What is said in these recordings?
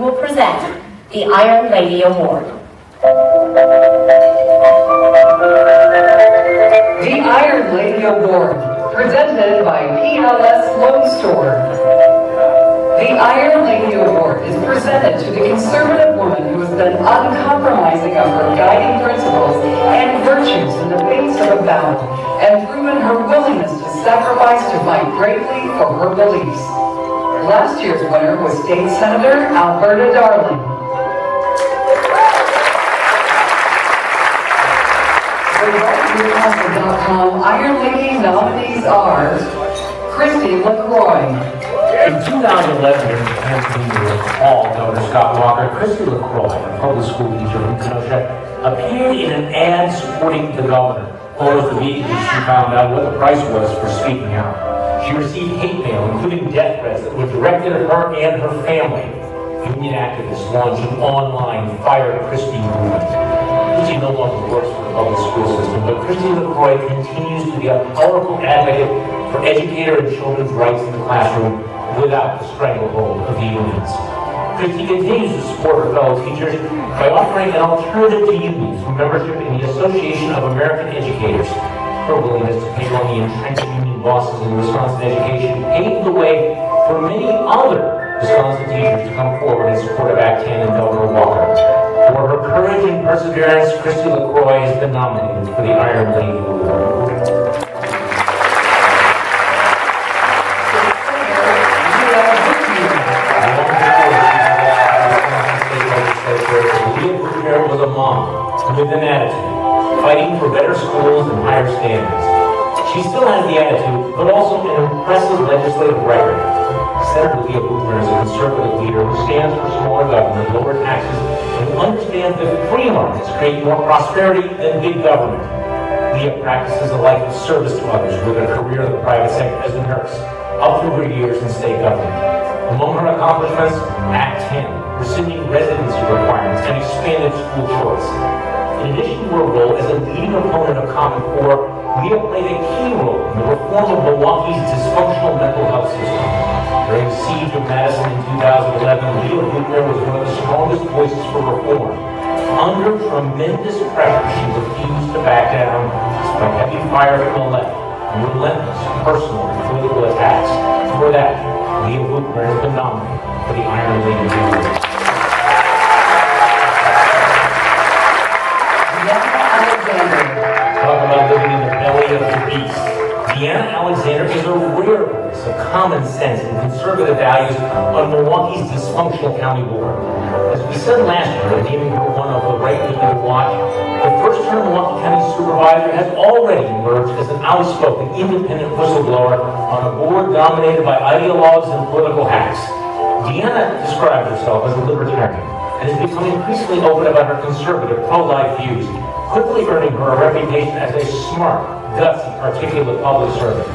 will present the Iron Lady Award. The Iron Lady Award, presented by PLS Loan Store. The Iron Lady Award is presented to the conservative woman who has been uncompromising of her guiding principles and virtues in the face of a battle, and proven her willingness to sacrifice to fight bravely for her beliefs. Last year's winner was State Senator Alberta Darling. The Iron Lady nominees are Christy LaCroix. In 2011, during the campaign to recall Governor Scott Walker, Christy LaCroix, a public school teacher from Kenosha, appeared in an ad supporting the governor. Almost immediately, she found out what the price was for speaking out. She received hate mail, including death threats that were directed at her and her family. Union activists launched an online Fire Christy movement. Christy no longer works for the public school system, but Christy LaCroix continues to be a powerful advocate for educator and children's rights in the classroom without the stranglehold of the unions. Christy continues to support her fellow teachers by offering an alternative to unions through membership in the Association of American Educators. Her willingness to take on the entrenched union bosses in Wisconsin education paved the way for many other Wisconsin teachers to come forward in support of Act 10 and Governor Walker. For her courage and perseverance, Christy LaCroix has been nominated for the Iron Lady Award. Leah Vukmir was a mom with an attitude, fighting for better schools and higher standards. She still has the attitude, but also an impressive legislative record. Senator Leah Vukmir is a conservative leader who stands for smaller government, lower taxes, and who understands that free markets create more prosperity than big government. Leah practices a life of service to others with a career in the private sector as a nurse, up through her years in state government. Among her accomplishments, Act 10, rescinding residency requirements and expanded school choice. In addition to her role as a leading opponent of Common Core, Leah played a key role in the reform of Milwaukee's dysfunctional mental health system. During the siege of Madison in 2011, Leah Vukmir was one of the strongest voices for reform. Under tremendous pressure, she refused to back down despite heavy fire from the left and relentless personal and political attacks. For that, Leah Vukmir has been nominated for the Iron Lady Award. Talk about living in the belly of the beast. Deanna Alexander is a rare voice of common sense and conservative values on Milwaukee's dysfunctional county board. As we said last year, naming her one of the right people to watch, the first-term Milwaukee County Supervisor has already emerged as an outspoken, independent whistleblower on a board dominated by ideologues and political hacks. Deanna describes herself as a libertarian and has become increasingly open about her conservative, pro-life views, quickly earning her a reputation as a smart, gutsy, articulate public servant.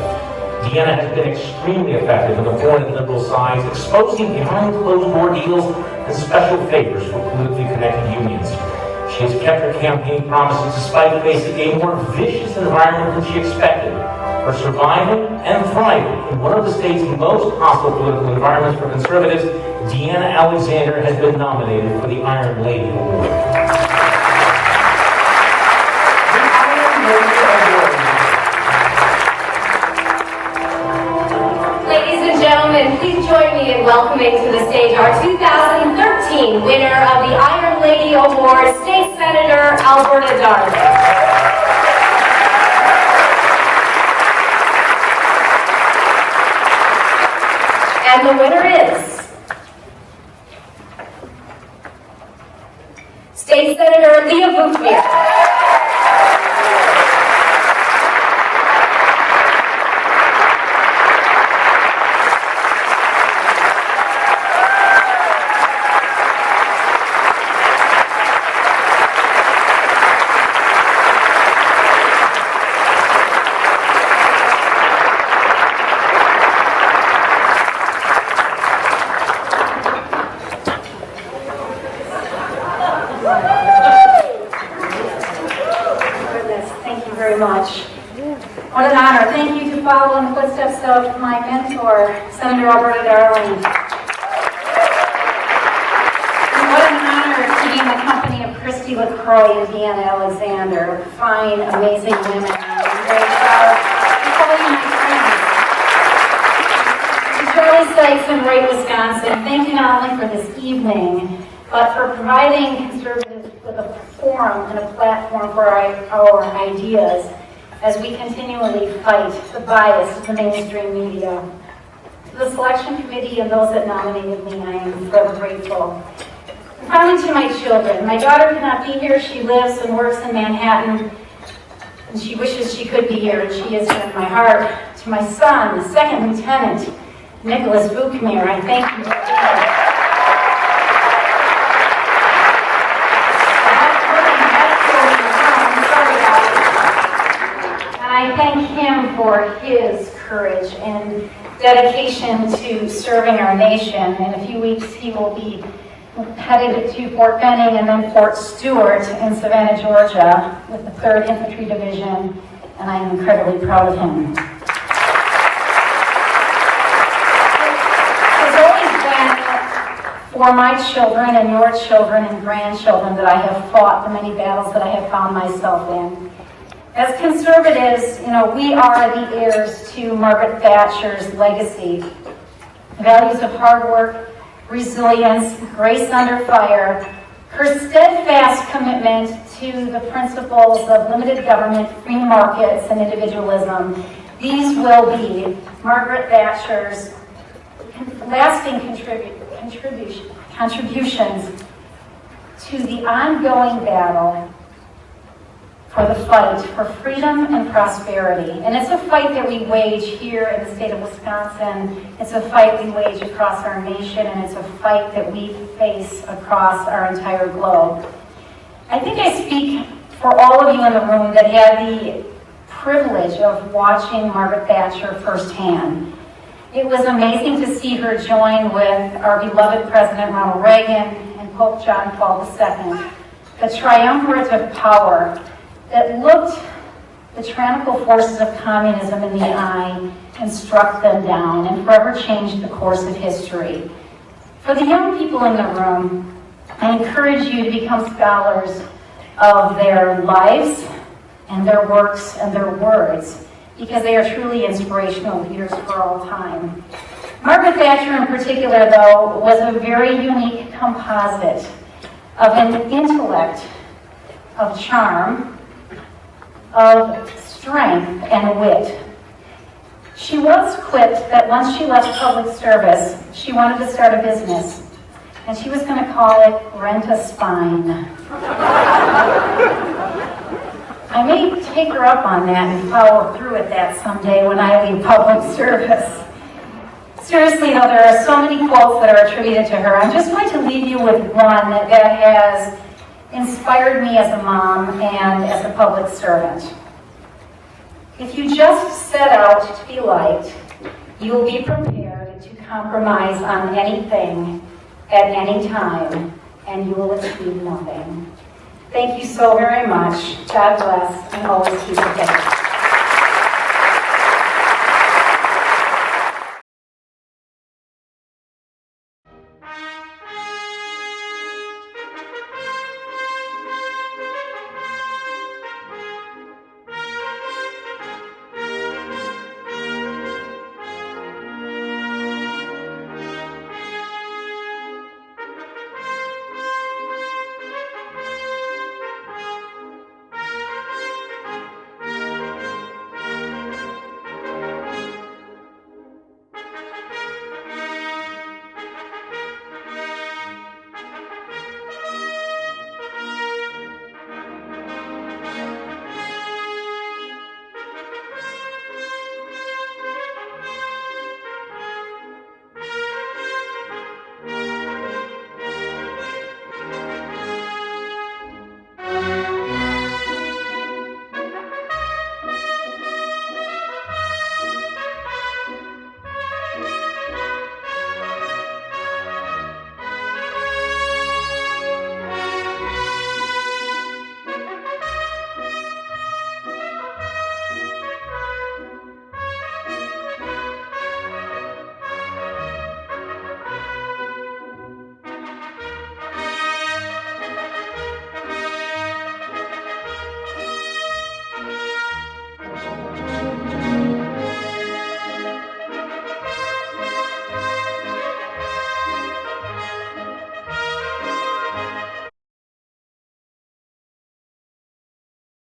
Deanna has been extremely effective in the foreign and liberal sides, exposing behind-closed-door deals and special favors for politically connected unions. She has kept her campaign promises despite facing a more vicious environment than she expected. For surviving and thriving in one of the state's most hostile political environments for conservatives, Deanna Alexander has been nominated for the Iron Lady Award. Ladies and gentlemen, please join me in welcoming to the stage our 2013 winner of the Iron Lady Award, State Senator Alberta Darling. And the winner is State Senator Leah Vukmir. What an honor. Thank you to follow in the footsteps of my mentor, Senator Alberta Darling. Lucy LaCroix and Deanna Alexander, fine, amazing women. I'm very proud to call you my friends. To Charlie Sykes in Wright, Wisconsin, thank you not only for this evening, but for providing conservatives with a forum and a platform for our ideas as we continually fight the bias of the mainstream media. To the selection committee and those that nominated me, I am forever grateful. And finally, to my children. My daughter cannot be here. She lives and works in Manhattan, and she wishes she could be here, and she is here in my heart. To my son, the second lieutenant, Leah Vukmir, I thank you for being I thank him for his courage and dedication to serving our nation. In a few weeks, he will be headed to Fort Benning and then Fort Stewart in Savannah, Georgia, with the 3rd Infantry Division, and I am incredibly proud of him. It's always been for my children and your children and grandchildren that I have fought the many battles that I have found myself in. As conservatives, we are the heirs to Margaret Thatcher's legacy. Values of hard work, resilience, grace under fire, her steadfast commitment to the principles of limited government, free markets, and individualism. These will be Margaret Thatcher's lasting contributions to the ongoing battle for the fight for freedom and prosperity. And it's a fight that we wage here in the state of Wisconsin. It's a fight we wage across our nation, and it's a fight that we face across our entire globe. I think I speak for all of you in the room that had the privilege of watching Margaret Thatcher firsthand. It was amazing to see her join with our beloved President Ronald Reagan and Pope John Paul II, the triumvirate of power that looked the tyrannical forces of communism in the eye and struck them down and forever changed the course of history. For the young people in the room, I encourage you to become scholars of their lives and their works and their words, because they are truly inspirational leaders for all time. Margaret Thatcher in particular, though, was a very unique composite of an intellect, of charm, of strength and wit. She once quipped that once she left public service, she wanted to start a business, and she was going to call it Rent a Spine. I may take her up on that and follow through with that someday when I leave public service. Seriously though, there are so many quotes that are attributed to her. I'm just going to leave you with one that has inspired me as a mom and as a public servant. If you just set out to be liked, you will be prepared to compromise on anything at any time, and you will achieve nothing. Thank you so very much. God bless, and always keep it faith.